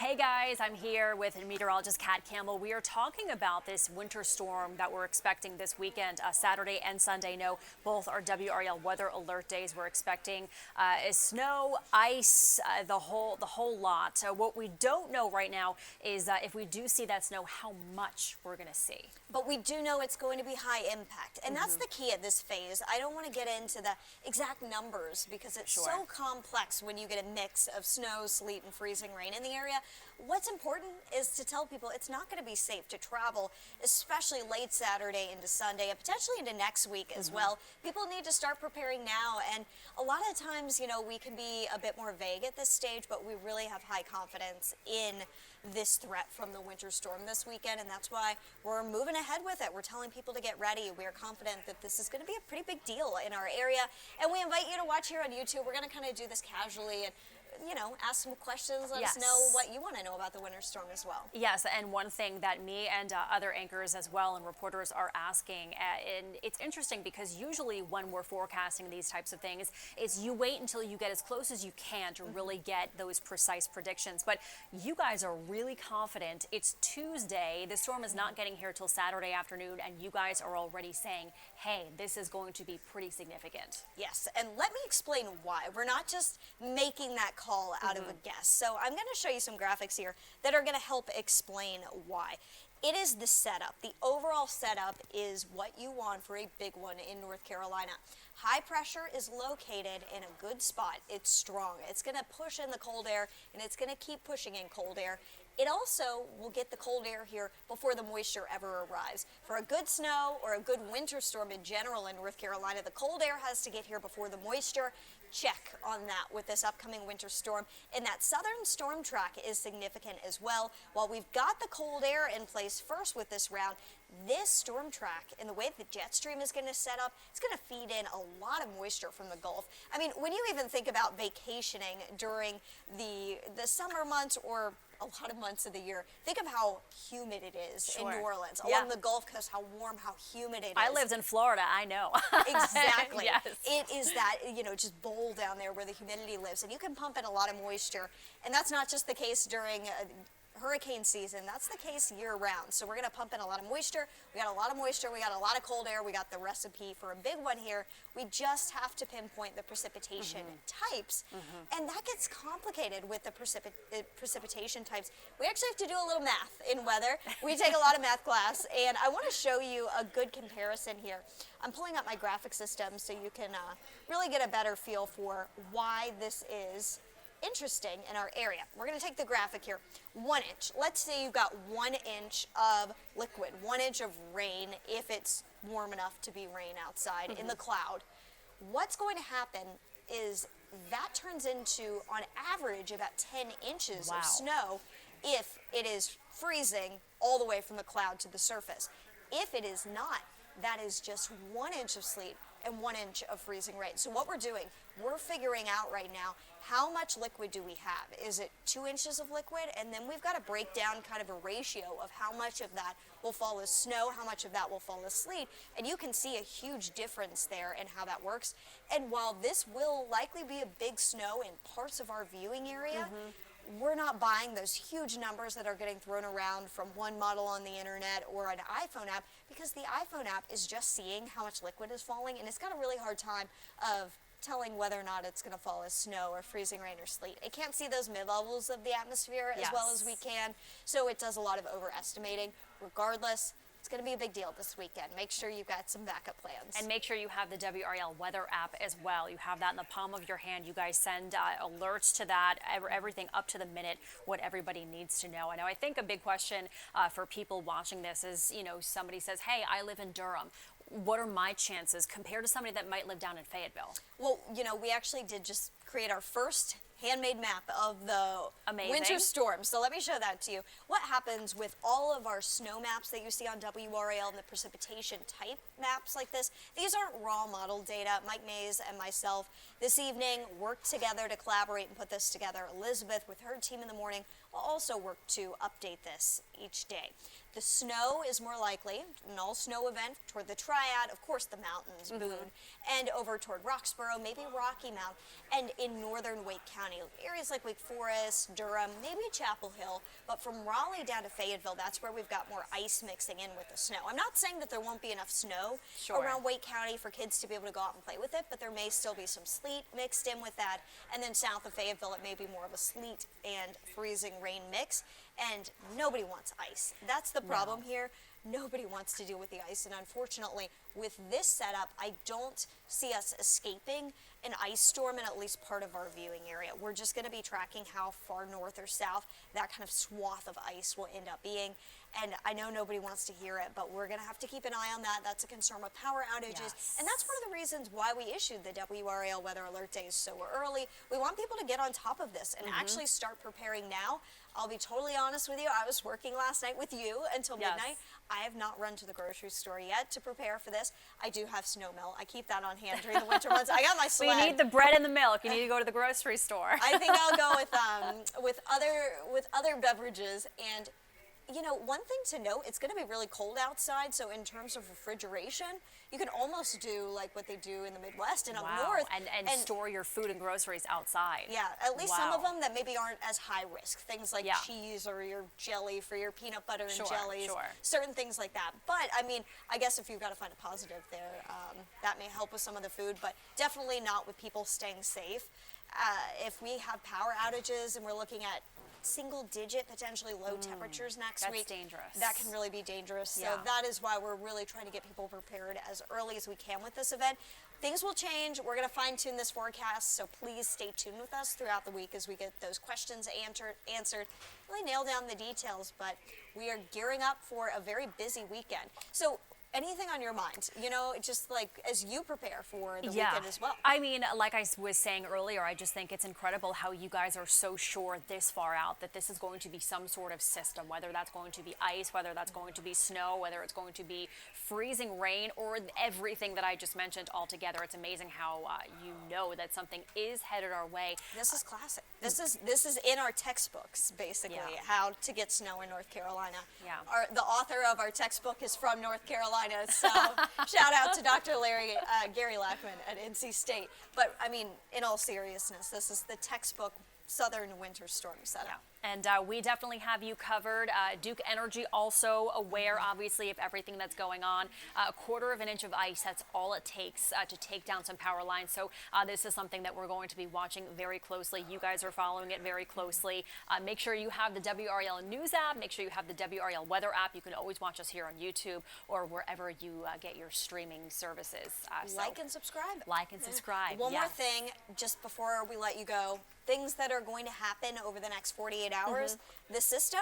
Hey guys, I'm here with meteorologist Kat Campbell. We are talking about this winter storm that we're expecting this weekend, Saturday and Sunday. No, both are WRAL weather alert days. We're expecting snow, ice, the whole lot. What we don't know right now is if we do see that snow, how much we're going to see. But we do know it's going to be high impact, and that's the key at this phase. I don't want to get into the exact numbers because it's so complex when you get a mix of snow, sleet, and freezing rain in the area. What's important is to tell people it's not going to be safe to travel, especially late Saturday into Sunday and potentially into next week as well. People need to start preparing now, and a lot of times, you know, we can be a bit more vague at this stage, but we really have high confidence in this threat from the winter storm this weekend, and that's why we're moving ahead with it. We're telling people to get ready. We are confident that this is going to be a pretty big deal in our area, and we invite you to watch here on YouTube. We're going to kind of do this casually and, you know, ask some questions, let us know what you want to know about the winter storm as well. Yes, and one thing that me and other anchors as well and reporters are asking, and it's interesting because usually when we're forecasting these types of things, is you wait until you get as close as you can to really get those precise predictions. But you guys are really confident. It's Tuesday. The storm is not getting here till Saturday afternoon, and you guys are already saying, hey, this is going to be pretty significant. Yes, and let me explain why. We're not just making that call out of a guess. So I'm going to show you some graphics here that are going to help explain why. It is the setup. The overall setup is what you want for a big one in North Carolina. High pressure is located in a good spot. It's strong. It's going to push in the cold air, and it's going to keep pushing in cold air. It also will get the cold air here before the moisture ever arrives. For a good snow or a good winter storm in general in North Carolina, the cold air has to get here before the moisture. Check on that with this upcoming winter storm. And that southern storm track is significant as well. While we've got the cold air in place first with this round, this storm track and the way the jet stream is going to set up, it's going to feed in a lot of moisture from the Gulf. I mean, when you even think about vacationing during the summer months or a lot of months of the year, think of how humid it is in New Orleans, along the Gulf Coast, how warm, how humid it is. I lived in Florida, I know. Exactly. Yes. It is that, you know, just bowl down there where the humidity lives, and you can pump in a lot of moisture, and that's not just the case during hurricane season. That's the case year-round. So we're going to pump in a lot of moisture. We got a lot of moisture. We got a lot of cold air. We got the recipe for a big one here. We just have to pinpoint the precipitation types, and that gets complicated with the precipitation types. We actually have to do a little math in weather. We take a lot of math class, and I want to show you a good comparison here. I'm pulling up my graphic system so you can really get a better feel for why this is interesting in our area. We're going to take the graphic here. 1 inch. Let's say you've got 1 inch of liquid, 1 inch of rain if it's warm enough to be rain outside in the cloud. What's going to happen is that turns into, on average, about 10 inches of snow if it is freezing all the way from the cloud to the surface. If it is not, that is just 1 inch of sleet and 1 inch of freezing rain. So what we're doing, we're figuring out right now how much liquid do we have. Is it 2 inches of liquid? And then we've got to break down kind of a ratio of how much of that will fall as snow, how much of that will fall as sleet. And you can see a huge difference there in how that works. And while this will likely be a big snow in parts of our viewing area, we're not buying those huge numbers that are getting thrown around from one model on the internet or an iPhone app, because the iPhone app is just seeing how much liquid is falling, and it's got a really hard time of telling whether or not it's going to fall as snow or freezing rain or sleet. It can't see those mid-levels of the atmosphere as well as we can, so it does a lot of overestimating. Regardless, it's going to be a big deal this weekend. Make sure you've got some backup plans. And make sure you have the WRAL weather app as well. You have that in the palm of your hand. You guys send alerts to that, everything up to the minute, what everybody needs to know. I know, I think a big question for people watching this is, you know, somebody says, hey, I live in Durham. What are my chances compared to somebody that might live down in Fayetteville? Well, you know, we actually did just create our first handmade map of the winter storm. So let me show that to you. What happens with all of our snow maps that you see on WRAL and the precipitation type maps like this? These aren't raw model data. Mike Mays and myself this evening worked together to collaborate and put this together. Elizabeth with her team in the morning will also work to update this each day. The snow is more likely, an all-snow event toward the Triad, of course the mountains, Boone, and over toward Roxborough, maybe Rocky Mount, and in northern Wake County. Areas like Wake Forest, Durham, maybe Chapel Hill, but from Raleigh down to Fayetteville, that's where we've got more ice mixing in with the snow. I'm not saying that there won't be enough snow around Wake County for kids to be able to go out and play with it, but there may still be some sleet mixed in with that, and then south of Fayetteville, it may be more of a sleet and freezing rain mix, and nobody wants ice. That's the problem here. Nobody wants to deal with the ice, and unfortunately, with this setup, I don't see us escaping an ice storm in at least part of our viewing area. We're just going to be tracking how far north or south that kind of swath of ice will end up being, and I know nobody wants to hear it, but we're going to have to keep an eye on that. That's a concern with power outages, and that's one of the reasons why we issued the WRAL Weather Alert Days so early. We want people to get on top of this and actually start preparing now. I'll be totally honest with you, I was working last night with you until midnight. I have not run to the grocery store yet to prepare for this. I do have snow melt. I keep that on hand during the winter months. I got my sled. Well, you need the bread and the milk. You need to go to the grocery store. I think I'll go with other beverages. And you know, one thing to note, it's going to be really cold outside, so in terms of refrigeration, you can almost do like what they do in the Midwest and up north. And store your food and groceries outside. Yeah, at least some of them that maybe aren't as high risk. Things like cheese or your jelly for your peanut butter and jellies. Certain things like that. But, I mean, I guess if you've got to find a positive there, that may help with some of the food, but definitely not with people staying safe. If we have power outages and we're looking at single-digit, potentially low temperatures next week. That's dangerous. That can really be dangerous. So that is why we're really trying to get people prepared as early as we can with this event. Things will change. We're going to fine-tune this forecast, so please stay tuned with us throughout the week as we get those questions answered. Really nail down the details, but we are gearing up for a very busy weekend. So anything on your mind, you know, just like as you prepare for the weekend as well? I mean, like I was saying earlier, I just think it's incredible how you guys are so sure this far out that this is going to be some sort of system, whether that's going to be ice, whether that's going to be snow, whether it's going to be freezing rain, or everything that I just mentioned all together. It's amazing how you know that something is headed our way. This is classic. This is in our textbooks, basically, how to get snow in North Carolina. The author of our textbook is from North Carolina. So shout out to Dr. Gary Lackman at NC State. But I mean, in all seriousness, this is the textbook southern winter storm setup. And we definitely have you covered. Duke Energy also aware, obviously, of everything that's going on. A quarter of an inch of ice, that's all it takes to take down some power lines. So this is something that we're going to be watching very closely. You guys are following it very closely. Make sure you have the WRAL News app. Make sure you have the WRAL Weather app. You can always watch us here on YouTube or wherever you get your streaming services. Like and subscribe. Like and subscribe. One more thing, just before we let you go, things that are going to happen over the next 48 hours. The system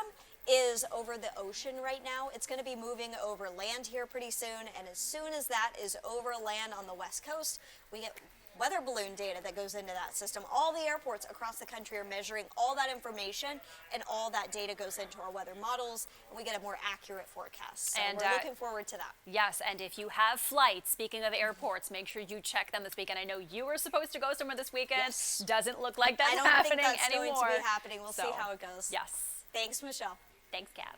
is over the ocean right now. It's going to be moving over land here pretty soon, and as soon as that is over land on the West Coast, we get weather balloon data that goes into that system. All the airports across the country are measuring all that information, and all that data goes into our weather models, and we get a more accurate forecast. So we're looking forward to that. Yes, and if you have flights, speaking of airports, make sure you check them this weekend. I know you were supposed to go somewhere this weekend. Doesn't look like that's happening anymore. I don't think that's going to be happening. We'll see how it goes. Yes. Thanks, Michelle. Thanks, Kat.